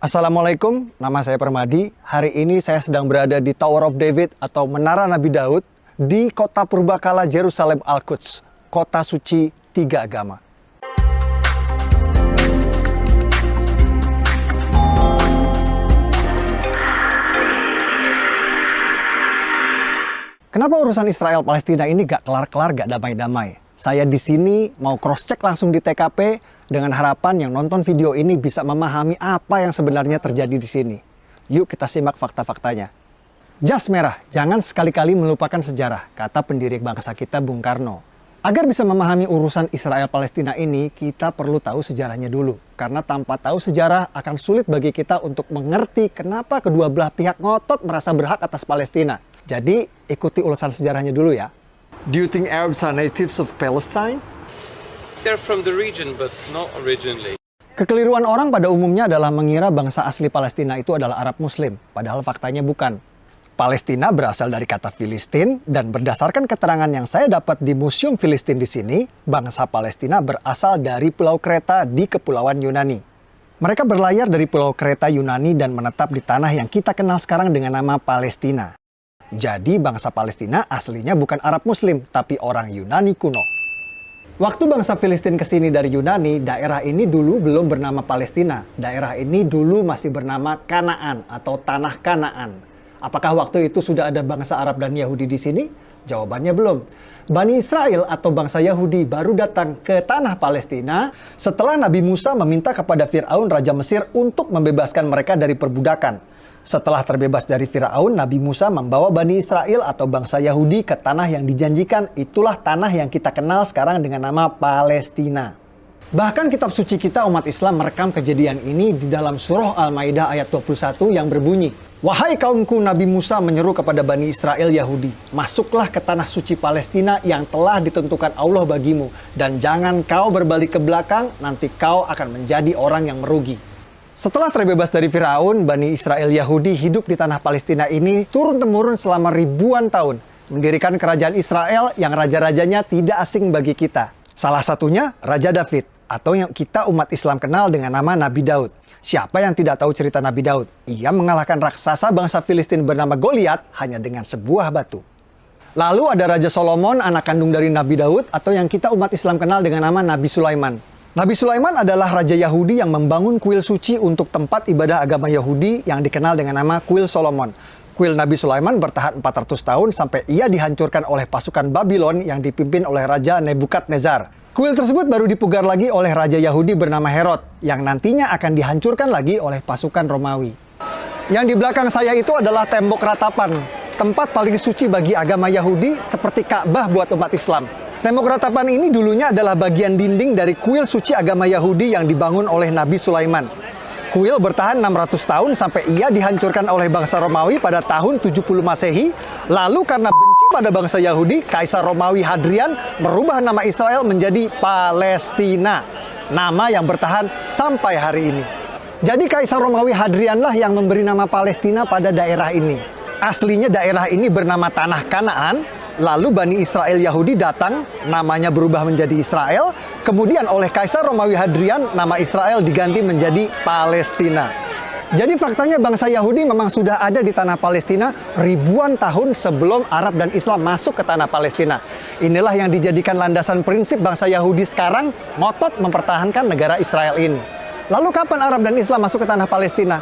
Assalamualaikum, nama saya Permadi. Hari ini saya sedang berada di Tower of David atau Menara Nabi Daud di kota purbakala Yerusalem Al-Quds, kota suci tiga agama. Kenapa urusan Israel-Palestina ini gak kelar-kelar, gak damai-damai? Saya di sini mau cross-check langsung di TKP dengan harapan yang nonton video ini bisa memahami apa yang sebenarnya terjadi di sini. Yuk kita simak fakta-faktanya. Jas merah, jangan sekali-kali melupakan sejarah, kata pendiri bangsa kita Bung Karno. Agar bisa memahami urusan Israel-Palestina ini, kita perlu tahu sejarahnya dulu. Karena tanpa tahu sejarah akan sulit bagi kita untuk mengerti kenapa kedua belah pihak ngotot merasa berhak atas Palestina. Jadi, ikuti ulasan sejarahnya dulu ya. Do you think Arabs are natives of Palestine? They're from the region, but not originally. Kekeliruan orang pada umumnya adalah mengira bangsa asli Palestina itu adalah Arab Muslim, padahal faktanya bukan. Palestina berasal dari kata Filistin, dan berdasarkan keterangan yang saya dapat di Museum Filistin di sini, bangsa Palestina berasal dari Pulau Kreta di Kepulauan Yunani. Mereka berlayar dari Pulau Kreta Yunani dan menetap di tanah yang kita kenal sekarang dengan nama Palestina. Jadi bangsa Palestina aslinya bukan Arab Muslim, tapi orang Yunani kuno. Waktu bangsa Filistin kesini dari Yunani, daerah ini dulu belum bernama Palestina. Daerah ini dulu masih bernama Kanaan atau Tanah Kanaan. Apakah waktu itu sudah ada bangsa Arab dan Yahudi di sini? Jawabannya belum. Bani Israel atau bangsa Yahudi baru datang ke tanah Palestina setelah Nabi Musa meminta kepada Fir'aun Raja Mesir untuk membebaskan mereka dari perbudakan. Setelah terbebas dari Firaun, Nabi Musa membawa Bani Israel atau bangsa Yahudi ke tanah yang dijanjikan. Itulah tanah yang kita kenal sekarang dengan nama Palestina. Bahkan kitab suci kita umat Islam merekam kejadian ini di dalam surah Al-Maidah ayat 21 yang berbunyi, "Wahai kaumku, Nabi Musa menyeru kepada Bani Israel Yahudi, masuklah ke tanah suci Palestina yang telah ditentukan Allah bagimu, dan jangan kau berbalik ke belakang, nanti kau akan menjadi orang yang merugi." Setelah terbebas dari Firaun, Bani Israel Yahudi hidup di tanah Palestina ini turun-temurun selama ribuan tahun, mendirikan kerajaan Israel yang raja-rajanya tidak asing bagi kita. Salah satunya Raja David, atau yang kita umat Islam kenal dengan nama Nabi Daud. Siapa yang tidak tahu cerita Nabi Daud? Ia mengalahkan raksasa bangsa Filistin bernama Goliat hanya dengan sebuah batu. Lalu ada Raja Solomon, anak kandung dari Nabi Daud, atau yang kita umat Islam kenal dengan nama Nabi Sulaiman. Nabi Sulaiman adalah raja Yahudi yang membangun kuil suci untuk tempat ibadah agama Yahudi yang dikenal dengan nama Kuil Solomon. Kuil Nabi Sulaiman bertahan 400 tahun sampai ia dihancurkan oleh pasukan Babylon yang dipimpin oleh Raja Nebukadnezar. Kuil tersebut baru dipugar lagi oleh raja Yahudi bernama Herod yang nantinya akan dihancurkan lagi oleh pasukan Romawi. Yang di belakang saya itu adalah tembok ratapan, tempat paling suci bagi agama Yahudi seperti Ka'bah buat umat Islam. Tembok ratapan ini dulunya adalah bagian dinding dari kuil suci agama Yahudi yang dibangun oleh Nabi Sulaiman. Kuil bertahan 600 tahun sampai ia dihancurkan oleh bangsa Romawi pada tahun 70 Masehi. Lalu karena benci pada bangsa Yahudi, Kaisar Romawi Hadrian merubah nama Israel menjadi Palestina. Nama yang bertahan sampai hari ini. Jadi Kaisar Romawi Hadrianlah yang memberi nama Palestina pada daerah ini. Aslinya daerah ini bernama Tanah Kanaan. Lalu Bani Israel Yahudi datang, namanya berubah menjadi Israel. Kemudian oleh Kaisar Romawi Hadrian, nama Israel diganti menjadi Palestina. Jadi faktanya bangsa Yahudi memang sudah ada di tanah Palestina ribuan tahun sebelum Arab dan Islam masuk ke tanah Palestina. Inilah yang dijadikan landasan prinsip bangsa Yahudi sekarang ngotot mempertahankan negara Israel ini. Lalu kapan Arab dan Islam masuk ke tanah Palestina?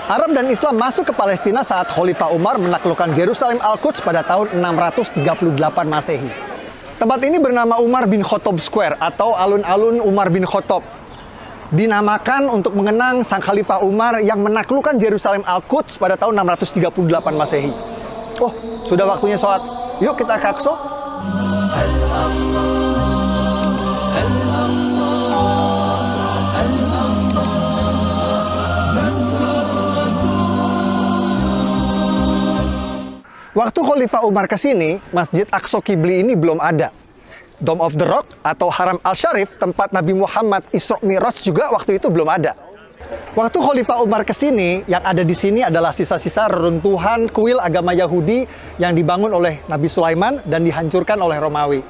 Arab dan Islam masuk ke Palestina saat Khalifah Umar menaklukkan Yerusalem Al-Quds pada tahun 638 Masehi. Tempat ini bernama Umar bin Khattab Square atau alun-alun Umar bin Khattab. Dinamakan untuk mengenang sang Khalifah Umar yang menaklukkan Yerusalem Al-Quds pada tahun 638 Masehi. Oh, sudah waktunya sholat. Yuk kita ke Aqsa. Waktu Khalifah Umar ke sini, Masjid Aqsa Qibli ini belum ada. Dome of the Rock atau Haram Al-Sharif, tempat Nabi Muhammad Isra Mi'raj juga waktu itu belum ada. Waktu Khalifah Umar ke sini, yang ada di sini adalah sisa-sisa reruntuhan kuil agama Yahudi yang dibangun oleh Nabi Sulaiman dan dihancurkan oleh Romawi.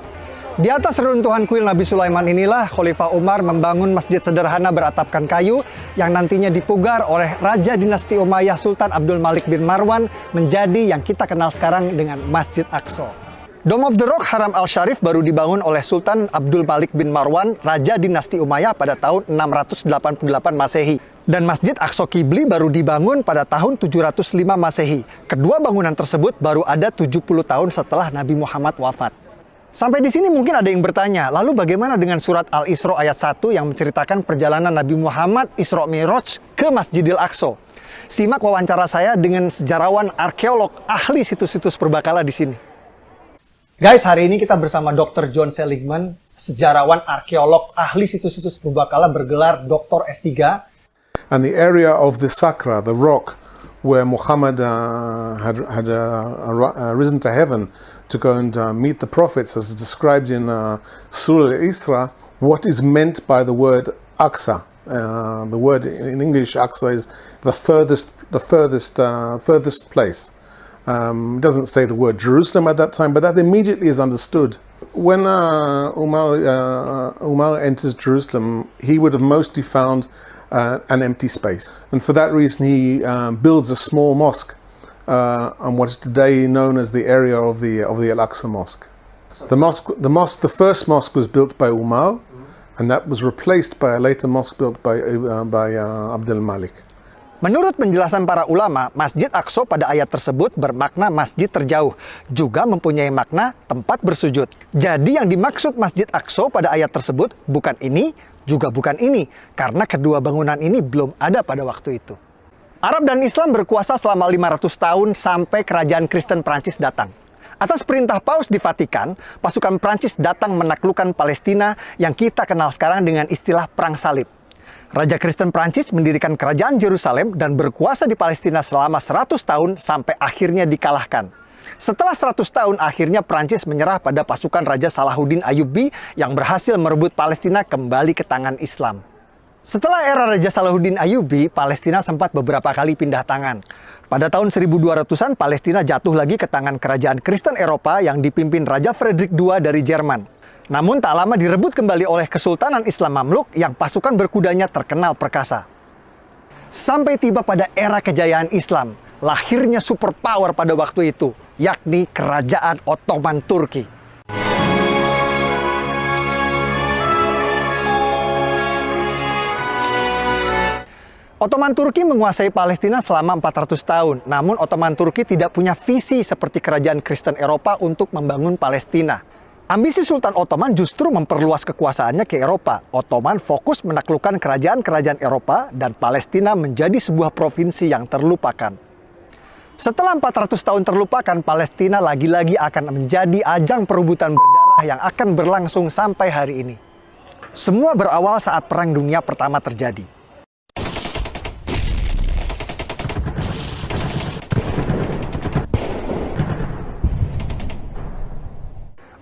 Di atas reruntuhan kuil Nabi Sulaiman inilah Khalifah Umar membangun masjid sederhana beratapkan kayu yang nantinya dipugar oleh Raja Dinasti Umayyah Sultan Abdul Malik bin Marwan menjadi yang kita kenal sekarang dengan Masjid Aqsa. Dome of the Rock Haram Al-Sharif baru dibangun oleh Sultan Abdul Malik bin Marwan, Raja Dinasti Umayyah pada tahun 688 Masehi. Dan Masjid Aqsa Qibli baru dibangun pada tahun 705 Masehi. Kedua bangunan tersebut baru ada 70 tahun setelah Nabi Muhammad wafat. Sampai di sini mungkin ada yang bertanya, lalu bagaimana dengan surat Al-Isra ayat 1 yang menceritakan perjalanan Nabi Muhammad Isra Mi'raj ke Masjidil Aqsa? Simak wawancara saya dengan sejarawan arkeolog ahli situs-situs purbakala di sini. Guys, hari ini kita bersama Dr. John Seligman, sejarawan arkeolog ahli situs-situs purbakala bergelar Dr. S3. And the area of the Sakra, the rock, where Muhammad had risen to heaven to go and meet the prophets, as described in Surah Al-Isra, what is meant by the word Aqsa. The word in English, Aqsa, is the furthest place. It doesn't say the word Jerusalem at that time, but that immediately is understood. When Umar enters Jerusalem, he would have mostly found an empty space, and for that reason he builds a small mosque on what is today known as the area of the Al-Aqsa Mosque. The first mosque was built by Umar, and that was replaced by a later mosque built by Abdul Malik. Menurut penjelasan para ulama, Masjid Aqsa pada ayat tersebut bermakna masjid terjauh, juga mempunyai makna tempat bersujud. Jadi yang dimaksud Masjid Aqsa pada ayat tersebut bukan ini, juga bukan ini, karena kedua bangunan ini belum ada pada waktu itu. Arab dan Islam berkuasa selama 500 tahun sampai kerajaan Kristen Prancis datang. Atas perintah Paus di Vatikan, pasukan Prancis datang menaklukkan Palestina yang kita kenal sekarang dengan istilah Perang Salib. Raja Kristen Prancis mendirikan kerajaan Yerusalem dan berkuasa di Palestina selama 100 tahun sampai akhirnya dikalahkan. Setelah 100 tahun, akhirnya Prancis menyerah pada pasukan Raja Salahuddin Ayyubi yang berhasil merebut Palestina kembali ke tangan Islam. Setelah era Raja Salahuddin Ayyubi, Palestina sempat beberapa kali pindah tangan. Pada tahun 1200-an, Palestina jatuh lagi ke tangan kerajaan Kristen Eropa yang dipimpin Raja Frederick II dari Jerman. Namun tak lama direbut kembali oleh Kesultanan Islam Mamluk yang pasukan berkudanya terkenal perkasa. Sampai tiba pada era kejayaan Islam, lahirnya superpower pada waktu itu, yakni Kerajaan Ottoman Turki. Ottoman Turki menguasai Palestina selama 400 tahun. Namun Ottoman Turki tidak punya visi seperti kerajaan Kristen Eropa untuk membangun Palestina. Ambisi Sultan Ottoman justru memperluas kekuasaannya ke Eropa. Ottoman fokus menaklukkan kerajaan-kerajaan Eropa dan Palestina menjadi sebuah provinsi yang terlupakan. Setelah 400 tahun terlupakan, Palestina lagi-lagi akan menjadi ajang perebutan berdarah yang akan berlangsung sampai hari ini. Semua berawal saat Perang Dunia Pertama terjadi.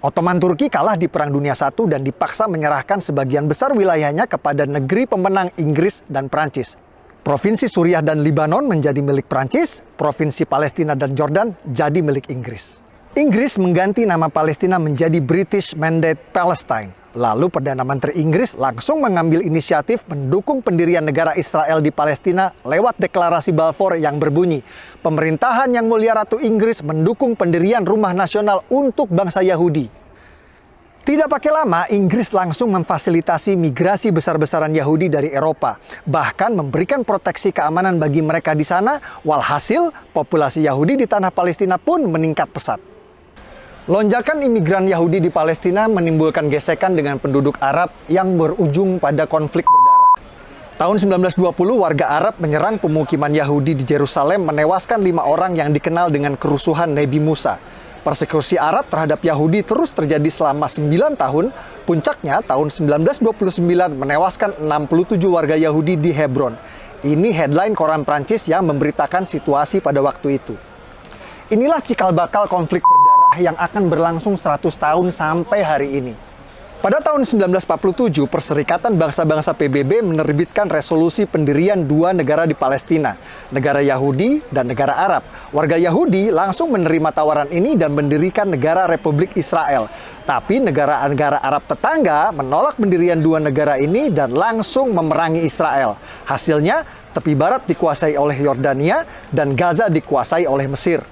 Ottoman Turki kalah di Perang Dunia I dan dipaksa menyerahkan sebagian besar wilayahnya kepada negeri pemenang Inggris dan Prancis. Provinsi Suriah dan Libanon menjadi milik Prancis, Provinsi Palestina dan Jordan jadi milik Inggris. Inggris mengganti nama Palestina menjadi British Mandate Palestine. Lalu Perdana Menteri Inggris langsung mengambil inisiatif mendukung pendirian negara Israel di Palestina lewat deklarasi Balfour yang berbunyi, "Pemerintahan Yang Mulia Ratu Inggris mendukung pendirian rumah nasional untuk bangsa Yahudi." Tidak pakai lama, Inggris langsung memfasilitasi migrasi besar-besaran Yahudi dari Eropa, bahkan memberikan proteksi keamanan bagi mereka di sana, walhasil populasi Yahudi di tanah Palestina pun meningkat pesat. Lonjakan imigran Yahudi di Palestina menimbulkan gesekan dengan penduduk Arab yang berujung pada konflik berdarah. Tahun 1920, warga Arab menyerang pemukiman Yahudi di Yerusalem, menewaskan 5 orang yang dikenal dengan kerusuhan Nabi Musa. Persekusi Arab terhadap Yahudi terus terjadi selama 9 tahun. Puncaknya tahun 1929 menewaskan 67 warga Yahudi di Hebron. Ini headline koran Prancis yang memberitakan situasi pada waktu itu. Inilah cikal bakal konflik berdarah yang akan berlangsung 100 tahun sampai hari ini. Pada tahun 1947, Perserikatan Bangsa-Bangsa PBB menerbitkan resolusi pendirian dua negara di Palestina, negara Yahudi dan negara Arab. Warga Yahudi langsung menerima tawaran ini dan mendirikan negara Republik Israel. Tapi negara-negara Arab tetangga menolak pendirian dua negara ini dan langsung memerangi Israel. Hasilnya, tepi barat dikuasai oleh Yordania dan Gaza dikuasai oleh Mesir.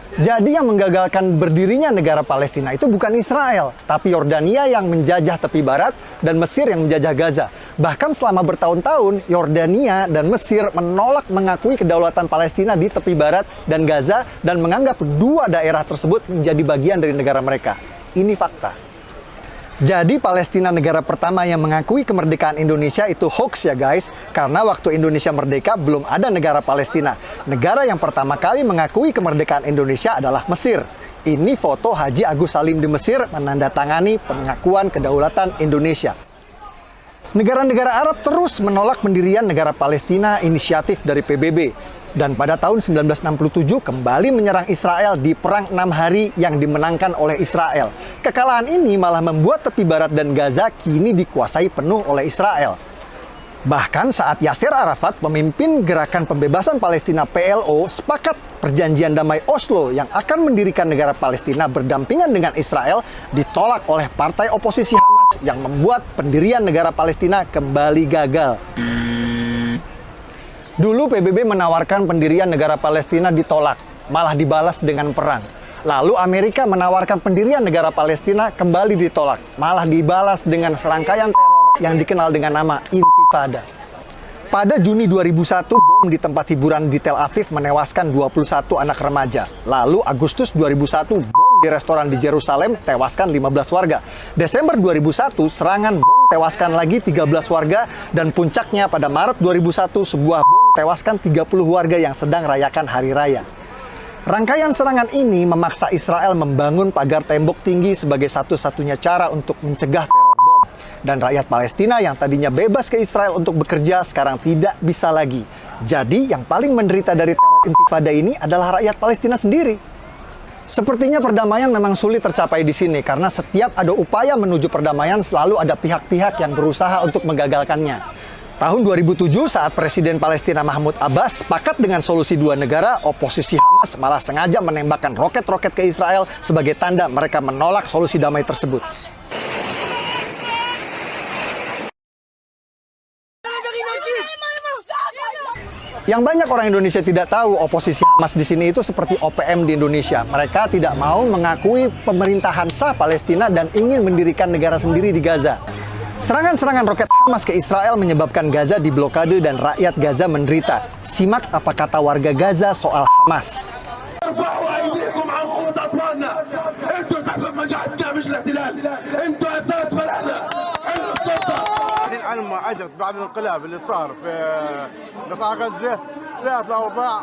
Jadi yang menggagalkan berdirinya negara Palestina itu bukan Israel, tapi Yordania yang menjajah tepi barat dan Mesir yang menjajah Gaza. Bahkan selama bertahun-tahun, Yordania dan Mesir menolak mengakui kedaulatan Palestina di tepi barat dan Gaza dan menganggap dua daerah tersebut menjadi bagian dari negara mereka. Ini fakta. Jadi Palestina negara pertama yang mengakui kemerdekaan Indonesia itu hoax ya guys. Karena waktu Indonesia merdeka belum ada negara Palestina. Negara yang pertama kali mengakui kemerdekaan Indonesia adalah Mesir. Ini foto Haji Agus Salim di Mesir menandatangani pengakuan kedaulatan Indonesia. Negara-negara Arab terus menolak pendirian negara Palestina inisiatif dari PBB. Dan pada tahun 1967 kembali menyerang Israel di Perang 6 Hari yang dimenangkan oleh Israel. Kekalahan ini malah membuat tepi barat dan Gaza kini dikuasai penuh oleh Israel. Bahkan saat Yasser Arafat, pemimpin gerakan pembebasan Palestina PLO, sepakat perjanjian damai Oslo yang akan mendirikan negara Palestina berdampingan dengan Israel ditolak oleh partai oposisi Hamas yang membuat pendirian negara Palestina kembali gagal. Dulu PBB menawarkan pendirian negara Palestina ditolak, malah dibalas dengan perang. Lalu Amerika menawarkan pendirian negara Palestina kembali ditolak, malah dibalas dengan serangkaian teror yang dikenal dengan nama Intifada. Pada Juni 2001, bom di tempat hiburan di Tel Aviv menewaskan 21 anak remaja. Lalu Agustus 2001, bom di restoran di Yerusalem tewaskan 15 warga. Desember 2001, serangan bom tewaskan lagi 13 warga. Dan puncaknya pada Maret 2001, sebuah bom tewaskan 30 warga yang sedang rayakan Hari Raya. Rangkaian serangan ini memaksa Israel membangun pagar tembok tinggi sebagai satu-satunya cara untuk mencegah teror bom. Dan rakyat Palestina yang tadinya bebas ke Israel untuk bekerja sekarang tidak bisa lagi. Jadi yang paling menderita dari teror intifada ini adalah rakyat Palestina sendiri. Sepertinya perdamaian memang sulit tercapai di sini karena setiap ada upaya menuju perdamaian selalu ada pihak-pihak yang berusaha untuk menggagalkannya. Tahun 2007 saat Presiden Palestina Mahmud Abbas sepakat dengan solusi dua negara, oposisi Hamas malah sengaja menembakkan roket-roket ke Israel sebagai tanda mereka menolak solusi damai tersebut. Yang banyak orang Indonesia tidak tahu, oposisi Hamas di sini itu seperti OPM di Indonesia. Mereka tidak mau mengakui pemerintahan sah Palestina dan ingin mendirikan negara sendiri di Gaza. Serangan-serangan roket Hamas ke Israel menyebabkan Gaza diblokade dan rakyat Gaza menderita. Simak apa kata warga Gaza soal Hamas. على ما اجت بعد الانقلاب اللي صار في قطاع غزه ساءت الاوضاع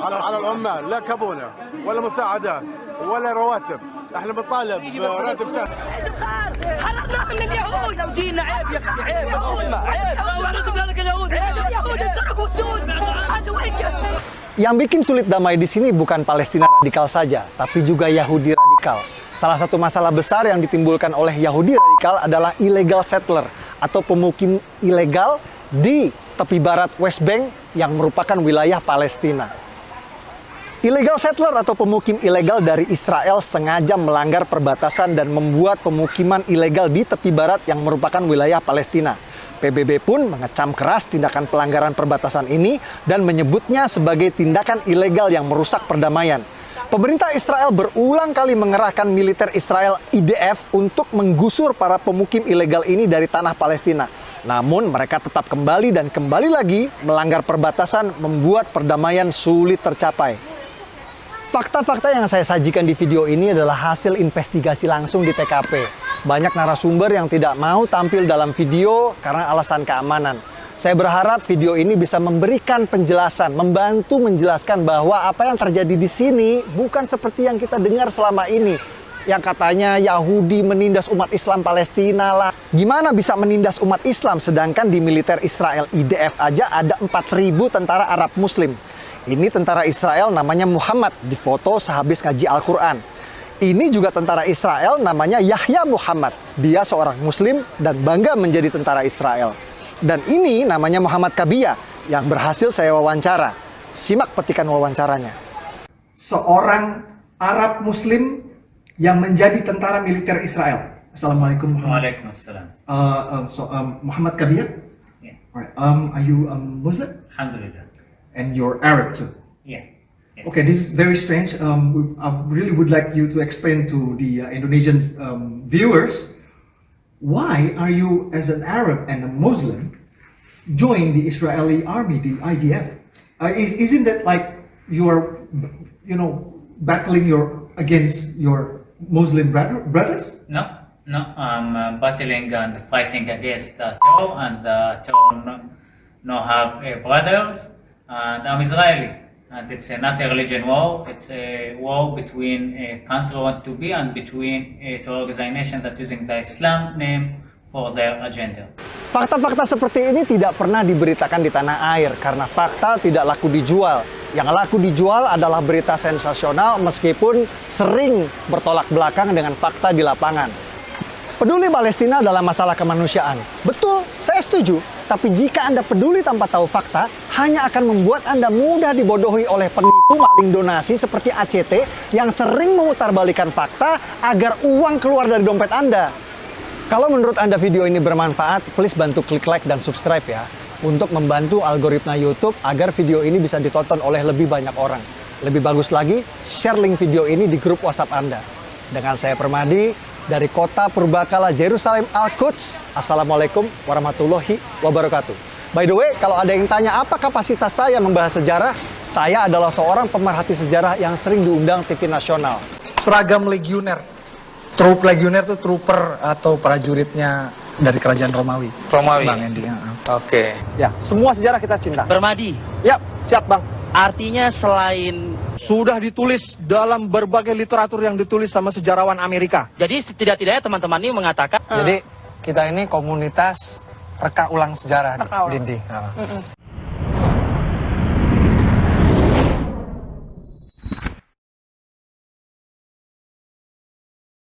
على العمال، لا كابونه ولا مساعدات ولا رواتب. احنا بنطالب براتب شهري. حررناهم من اليهود. لو جينا عيب يا اخي، عيب اسمع، عيب اليهود سرقوا السود. Yang bikin sulit damai di sini bukan Palestina radikal saja, tapi juga Yahudi radikal. Salah satu masalah besar yang ditimbulkan oleh Yahudi radikal adalah illegal settler atau pemukim ilegal di tepi barat West Bank yang merupakan wilayah Palestina. Illegal settler atau pemukim ilegal dari Israel sengaja melanggar perbatasan dan membuat pemukiman ilegal di tepi barat yang merupakan wilayah Palestina. PBB pun mengecam keras tindakan pelanggaran perbatasan ini dan menyebutnya sebagai tindakan ilegal yang merusak perdamaian. Pemerintah Israel berulang kali mengerahkan militer Israel IDF untuk menggusur para pemukim ilegal ini dari tanah Palestina. Namun mereka tetap kembali dan kembali lagi melanggar perbatasan, membuat perdamaian sulit tercapai. Fakta-fakta yang saya sajikan di video ini adalah hasil investigasi langsung di TKP. Banyak narasumber yang tidak mau tampil dalam video karena alasan keamanan. Saya berharap video ini bisa memberikan penjelasan, membantu menjelaskan bahwa apa yang terjadi di sini bukan seperti yang kita dengar selama ini. Yang katanya Yahudi menindas umat Islam Palestina lah. Gimana bisa menindas umat Islam sedangkan di militer Israel IDF aja ada 4.000 tentara Arab Muslim. Ini tentara Israel namanya Muhammad, difoto sehabis ngaji Al-Quran. Ini juga tentara Israel namanya Yahya Muhammad. Dia seorang muslim dan bangga menjadi tentara Israel. Dan ini namanya Muhammad Kabia yang berhasil saya wawancara. Simak petikan wawancaranya. Seorang Arab muslim yang menjadi tentara militer Israel. Assalamualaikum. Waalaikumsalam. Muhammad Kabia? Yeah. Alright. Are you Muslim? Alhamdulillah. And you're Arab too? Yeah. Yes. Okay, this is very strange. I really would like you to explain to the Indonesian viewers, why are you, as an Arab and a Muslim, join the Israeli army, the IDF? Isn't that like you are, battling against your Muslim brothers? No, I'm battling and fighting against the terror, and the terror no have brothers, and I'm Israeli. And it's not a religion war, it's a war between a country want to be and between two organizations that using the Islam name for their agenda. Fakta-fakta seperti ini tidak pernah diberitakan di tanah air karena fakta tidak laku dijual. Yang laku dijual adalah berita sensasional meskipun sering bertolak belakang dengan fakta di lapangan. Peduli Palestina dalam masalah kemanusiaan. Betul, saya setuju. Tapi jika Anda peduli tanpa tahu fakta, hanya akan membuat Anda mudah dibodohi oleh penipu maling donasi seperti ACT yang sering memutarbalikkan fakta agar uang keluar dari dompet Anda. Kalau menurut Anda video ini bermanfaat, please bantu klik like dan subscribe ya. Untuk membantu algoritma YouTube agar video ini bisa ditonton oleh lebih banyak orang. Lebih bagus lagi, share link video ini di grup WhatsApp Anda. Dengan saya Permadi, dari kota Purbakala Jerusalem Al-Quds. Assalamualaikum warahmatullahi wabarakatuh. By the way, kalau ada yang tanya apa kapasitas saya membahas sejarah, saya adalah seorang pemerhati sejarah yang sering diundang TV nasional. Seragam legioner. Trup legioner itu trooper atau prajuritnya dari kerajaan Romawi. Romawi. Bang Endi. Oke. Ya, semua sejarah kita cinta. Permadi, Ya, siap Bang. artinya selain Sudah ditulis dalam berbagai literatur yang ditulis sama sejarawan Amerika. jadi setidak-tidaknya teman-teman ini mengatakan Jadi kita ini komunitas reka ulang sejarah, Dindi.